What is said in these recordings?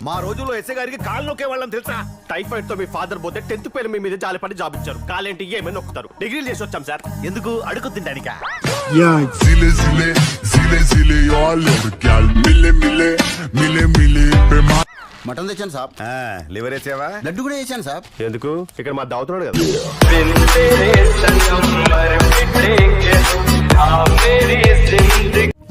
మా రోజుల్లో ఎస్ఐ గారికి కాలు నొక్కే వాళ్ళని తెలుసా? టైఫాయిడ్ తో మీ ఫాదర్ పోతే 10th ఫెయిల్ మీ మీద జాలిపడి జాబ్ ఇచ్చారు. కాలేంటి ఏమైనా నొక్కుతారు. డిగ్రీలు చేసి వచ్చాం సార్. ఎందుకు? అడుగు తింటానికా? Zile zile, zile zile, eu alerg, gal, mile mile, mile mile pe ma. Mutton తెచ్చాను సాబ్. లివర్ వేసావా? లడ్డు కూడా వేసాను సాబ్. ఎందుకు? ఇక్కడ మా దావుతున్నాడు కదా.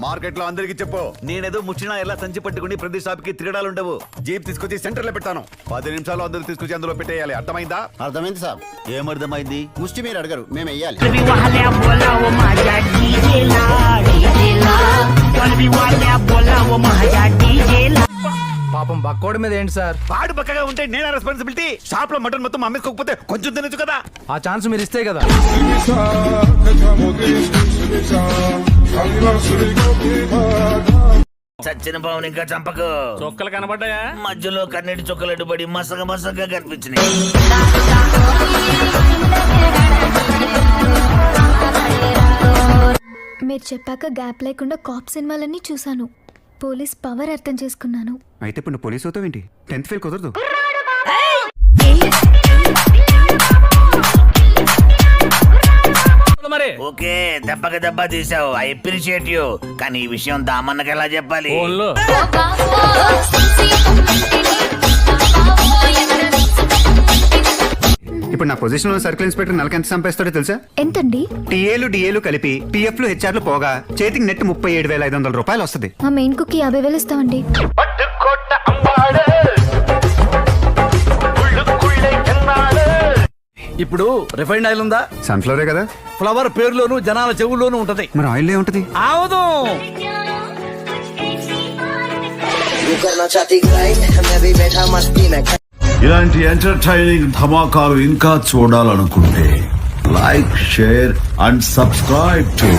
మార్కెట్ లో అందరికి చెప్పు, నేనేదో ముచ్చిన ఎలా సంచి పట్టుకుని ప్రతి షాప్ కి తిరగడాలు ఉండవు. జీప్ తీసుకొచ్చి సెంటర్ లో పెడతాను. 10 నిమిషాలు అందరూ తీసుకొచ్చి అందులో పెట్టేయాలి. అర్థమైందా? అర్థమైంది సాబ్. ఏమర్థమైంది? ముష్టి మీరు అడగరు, మేము వెయ్యాలి. పాపం బక్కోడి మీద ఏంటి సార్? వాడు పక్కగా ఉంటే నేనే రెస్పాన్సిబిలిటీ. షాప్ లో మటన్ మొత్తం అమ్మేసుకోకపోతే కొంచెం తినచ్చు కదా. ఆ ఛాన్స్ మీరు ఇస్తే కదా. చచ్చిన పావుని ఇంకా చంపకు. చొక్కలు కనబడ్డాయా? మధ్యలో కన్నీటి చుక్కలు అడ్డుపడి మసగ మసగగా కనిపించినాయి. మీరు చెప్పాక గ్యాప్ లేకుండా కాప్ సినిమాలన్నీ చూశాను. పోలీస్ పవర్ అర్థం చేసుకున్నాను. అయితే ఇప్పుడు నువ్వు పోలీసు అవుతావేంటి? 10th ఫెయిల్ కుదరదు. మరి ఓకే, దెబ్బకి దెబ్బ తీసావు. I appreciate you. కానీ ఈ విషయం దామన్నకి ఎలా చెప్పాలి? ఫోన్లో ఇప్పుడు నా పొజిషన్ లో సర్కిల్ ఇన్స్పెక్టర్ నెలకి ఎంత సంపాదిస్తాడో తెలుసా? ఎంతండి? టీఏలు డిఏలు కలిపి పిఎఫ్లు హెచ్ఆర్లు పోగా చేతికి నెట్ 37,500 రూపాయలు వస్తుంది. మా మెయిన్ కుక్ 50,000 ఇస్తామండి. ఇప్పుడు రిఫైండ్ ఆయిల్ ఉందా? సన్ఫ్లవరే కదా. ఫ్లవర్ పేరులోను జనాల చెవుల్లోనూ ఉంటది. మరి ఆయిల్ ఏ ఉంటది? ఆవదు. ఇలాంటి ఎంటర్టైనింగ్ ధమాకాలు ఇంకా చూడాలనుకుంటే like, share and subscribe to